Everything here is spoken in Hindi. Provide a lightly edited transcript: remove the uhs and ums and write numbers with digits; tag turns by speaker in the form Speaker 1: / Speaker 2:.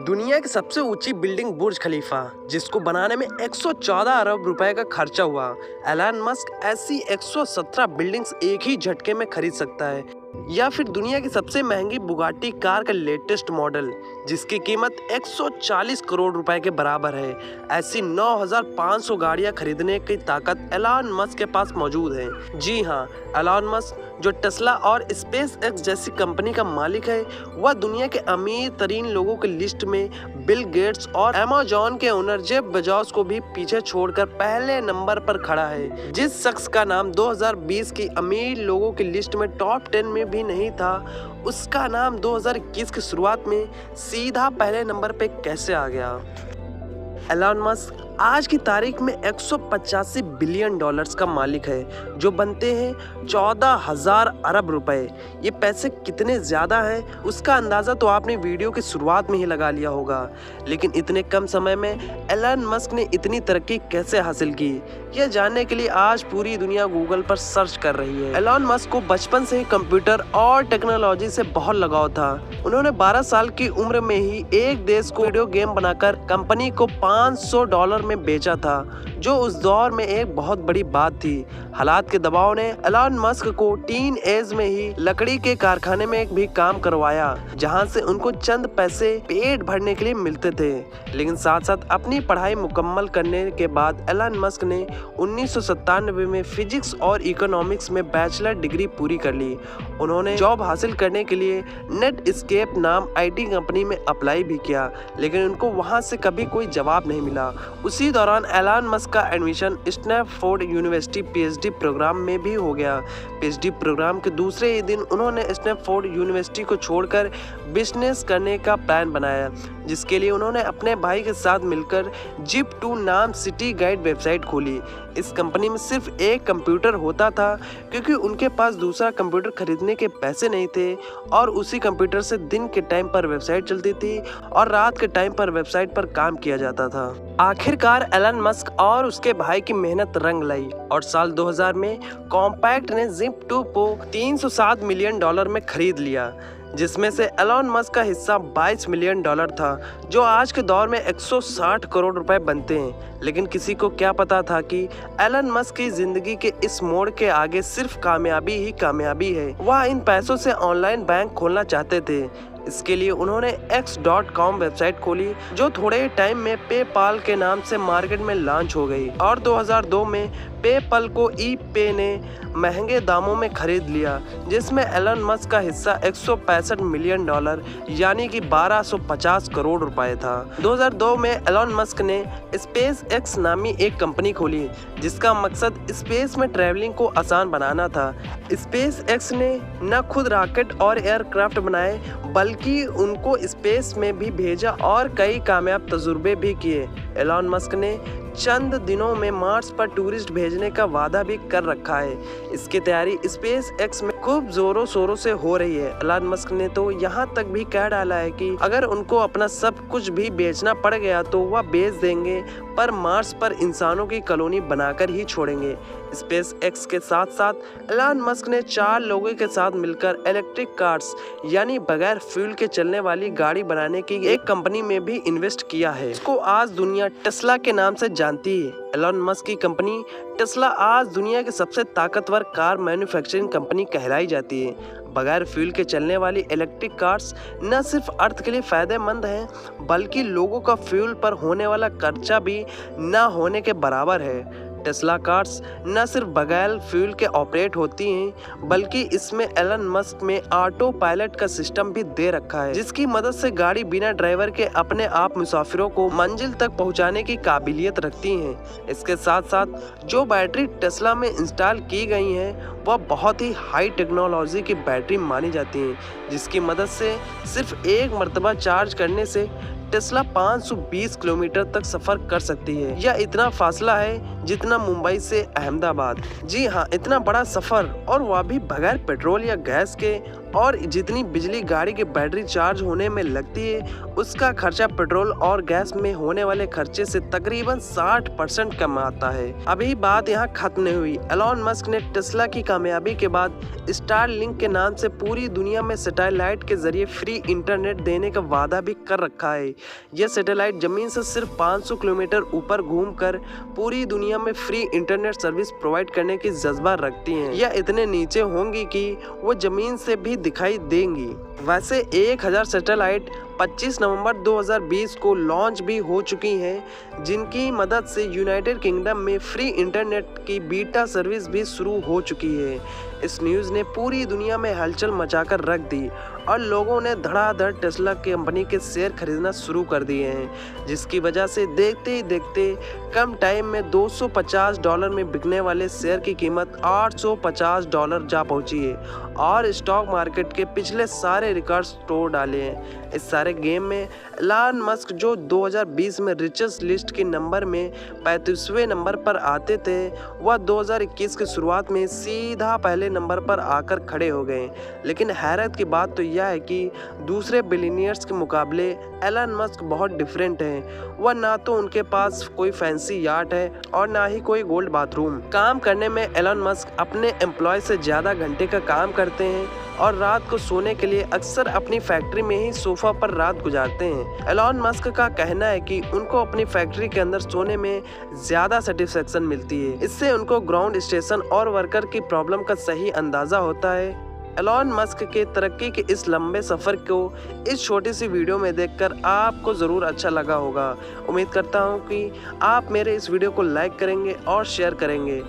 Speaker 1: दुनिया की सबसे ऊंची बिल्डिंग बुर्ज खलीफा, जिसको बनाने में 114 अरब रुपए का खर्चा हुआ। एलन मस्क ऐसी 117 बिल्डिंग्स एक ही झटके में खरीद सकता है। या फिर दुनिया की सबसे महंगी बुगाटी कार का लेटेस्ट मॉडल, जिसकी कीमत 140 करोड़ रुपए के बराबर है। ऐसी 9,500 गाड़ियां खरीदने की ताकत एलन मस्क के पास मौजूद है। जी हाँ, एलन मस्क जो टेस्ला और स्पेस एक्स जैसी कंपनी का मालिक है, वह दुनिया के अमीर तरीन लोगों की लिस्ट में बिल गेट्स और अमेज़न के ओनर जेफ बेजोस को भी पीछे छोड़कर पहले नंबर पर खड़ा है। जिस शख्स का नाम 2020 की अमीर लोगों की लिस्ट में टॉप 10 में भी नहीं था, उसका नाम 2021 की शुरुआत में सीधा पहले नंबर पे कैसे आ गया। एलन मस्क आज की तारीख में 185 बिलियन डॉलर्स का मालिक है, जो बनते हैं 14,000 अरब रुपए। ये पैसे कितने ज़्यादा हैं उसका अंदाज़ा तो आपने वीडियो की शुरुआत में ही लगा लिया होगा। लेकिन इतने कम समय में एलन मस्क ने इतनी तरक्की कैसे हासिल की, यह जानने के लिए आज पूरी दुनिया गूगल पर सर्च कर रही है। एलन मस्क को बचपन से ही कंप्यूटर और टेक्नोलॉजी से बहुत लगाव था। उन्होंने 12 साल की उम्र में ही एक देश को वीडियो गेम बनाकर कंपनी को $500 में बेचा था, जो उस दौर में एक बहुत बड़ी बात थी। हालात के दबाव ने एलन मस्क को टीन एज में ही लकड़ी के कारखाने में भी काम करवाया, जहां से उनको चंद पैसे पेट भरने के लिए मिलते थे। लेकिन साथ साथ अपनी पढ़ाई मुकम्मल करने के बाद एलन मस्क ने 1997 में फिजिक्स और इकोनॉमिक्स में बैचलर डिग्री पूरी कर ली। उन्होंने जॉब हासिल करने के लिए नेटस्केप नाम IT कंपनी में अप्लाई भी किया, लेकिन उनको वहां से कभी कोई जवाब नहीं मिला। उसी दौरान एलन मस्क का admission Stanford university PhD program में भी हो गया। PhD प्रोग्राम के दूसरे ही दिन उन्होंने स्टैनफोर्ड यूनिवर्सिटी को छोड़कर बिजनेस करने का प्लान बनाया, जिसके लिए उन्होंने अपने भाई के साथ मिलकर Zip2 नाम सिटी गाइड वेबसाइट खोली। इस कंपनी में सिर्फ एक कंप्यूटर होता था, क्योंकि उनके पास दूसरा कंप्यूटर खरीदने के पैसे नहीं थे, और उसी कंप्यूटर से दिन के टाइम पर वेबसाइट चलती थी और रात के टाइम पर वेबसाइट पर काम किया जाता था। आखिरकार एलन मस्क और उसके भाई की मेहनत रंग लाई और साल 2000 में कॉम्पैक्ट ने Zip2 को $307 मिलियन में खरीद लिया, जिसमें से एलन मस्क का हिस्सा $22 मिलियन था, जो आज के दौर में 160 करोड़ रुपए बनते हैं। लेकिन किसी को क्या पता था कि एलन मस्क की जिंदगी के इस मोड़ के आगे सिर्फ कामयाबी ही कामयाबी है। वह इन पैसों से ऑनलाइन बैंक खोलना चाहते थे। इसके लिए उन्होंने X.com वेबसाइट खोली, जो थोड़े टाइम में पेपाल के नाम से मार्केट में लॉन्च हो गई, और 2002 में पेपल को ePay ने महंगे दामों में खरीद लिया, जिसमें एलन मस्क का हिस्सा $165 मिलियन यानी कि 1250 करोड़ रुपए था। 2002 में एलन मस्क ने स्पेस एक्स नामी एक कंपनी खोली, जिसका मकसद स्पेस में ट्रैवलिंग को आसान बनाना था। स्पेस एक्स ने न खुद रॉकेट और एयरक्राफ्ट बनाए, बल्कि उनको स्पेस में भी भेजा और कई कामयाब तजुर्बे भी किए। एलन मस्क ने चंद दिनों में मार्स पर टूरिस्ट भेजने का वादा भी कर रखा है। इसकी तैयारी स्पेस एक्स में खूब जोरों शोरों से हो रही है। एलन मस्क ने तो यहाँ तक भी कह डाला है कि अगर उनको अपना सब कुछ भी बेचना पड़ गया तो वह बेच देंगे, पर मार्स पर इंसानों की कॉलोनी बनाकर ही छोड़ेंगे। स्पेस एक्स के साथ साथ एलन मस्क ने 4 लोगों के साथ मिलकर इलेक्ट्रिक कार्स यानी बगैर फ्यूल के चलने वाली गाड़ी बनाने की एक कंपनी में भी इन्वेस्ट किया है। इसको आज दुनिया टेस्ला के नाम से जानती है। एलन मस्क की कंपनी टेस्ला आज दुनिया की सबसे ताकतवर कार मैन्युफैक्चरिंग कंपनी कहलाई जाती है। बगैर फ्यूल के चलने वाली इलेक्ट्रिक कार्स न सिर्फ अर्थ के लिए फायदेमंद हैं, बल्कि लोगों का फ्यूल पर होने वाला खर्चा भी न होने के बराबर है। टेस्ला कार्स न सिर्फ बगैर फ्यूल के ऑपरेट होती हैं, बल्कि इसमें एलन मस्क में ऑटो पायलट का सिस्टम भी दे रखा है, जिसकी मदद से गाड़ी बिना ड्राइवर के अपने आप मुसाफिरों को मंजिल तक पहुंचाने की काबिलियत रखती हैं। इसके साथ साथ जो बैटरी टेस्ला में इंस्टॉल की गई हैं, वह बहुत ही हाई टेक्नोलॉजी की बैटरी मानी जाती हैं, जिसकी मदद से सिर्फ एक मरतबा चार्ज करने से टेस्ला 520 किलोमीटर तक सफर कर सकती है। यह इतना फासला है जितना मुंबई से अहमदाबाद। जी हाँ, इतना बड़ा सफर, और वह भी बगैर पेट्रोल या गैस के। और जितनी बिजली गाड़ी की बैटरी चार्ज होने में लगती है, उसका खर्चा पेट्रोल और गैस में होने वाले खर्चे से तकरीबन 60% कम आता है। अभी बात यहाँ खत्म नहीं हुई। एलन मस्क ने टेस्ला की कामयाबी के बाद स्टारलिंक के नाम से पूरी दुनिया में सैटेलाइट सैटेलाइट के जरिए फ्री इंटरनेट देने का वादा भी कर रखा है। यह सैटेलाइट जमीन से सिर्फ 500 किलोमीटर ऊपर घूमकर पूरी दुनिया में फ्री इंटरनेट सर्विस प्रोवाइड करने की जज्बा रखती हैं। यह इतने नीचे होंगी कि वो जमीन से भी दिखाई देंगी। वैसे 1000 सैटेलाइट 25 नवंबर 2020 को लॉन्च भी हो चुकी हैं, जिनकी मदद से यूनाइटेड किंगडम में फ्री इंटरनेट की बीटा सर्विस भी शुरू हो चुकी है। इस न्यूज़ ने पूरी दुनिया में हलचल मचाकर रख दी और लोगों ने धड़ाधड़ टेस्ला कंपनी के शेयर खरीदना शुरू कर दिए हैं, जिसकी वजह से देखते ही देखते कम टाइम में $250 में बिकने वाले शेयर की कीमत $850 जा पहुंची है और स्टॉक मार्केट के पिछले सारे रिकॉर्ड्स तोड़ डाले हैं। इस सारे गेम में एलन मस्क, जो 2020 में रिचेस्ट लिस्ट के नंबर में 35वें नंबर पर आते थे, वह 2021 की शुरुआत में सीधा पहले नंबर पर आकर खड़े हो गए। लेकिन हैरत की बात तो यह है कि दूसरे बिलियनियर्स के मुकाबले एलन मस्क बहुत डिफरेंट हैं। वह ना तो उनके पास कोई फैंसी याट है और ना ही कोई गोल्ड बाथरूम। काम करने में एलन मस्क अपने एम्प्लॉय से ज़्यादा घंटे का काम करते हैं और रात को सोने के लिए अक्सर अपनी फैक्ट्री में ही सोफा पर रात गुजारते हैं। एलन मस्क का कहना है कि उनको अपनी फैक्ट्री के अंदर सोने में ज़्यादा सेटिस्फेक्शन मिलती है। इससे उनको ग्राउंड स्टेशन और वर्कर की प्रॉब्लम का सही अंदाज़ा होता है। एलन मस्क के तरक्की के इस लंबे सफ़र को इस छोटी सी वीडियो में देखकर आपको ज़रूर अच्छा लगा होगा। उम्मीद करता हूँ कि आप मेरे इस वीडियो को लाइक करेंगे और शेयर करेंगे।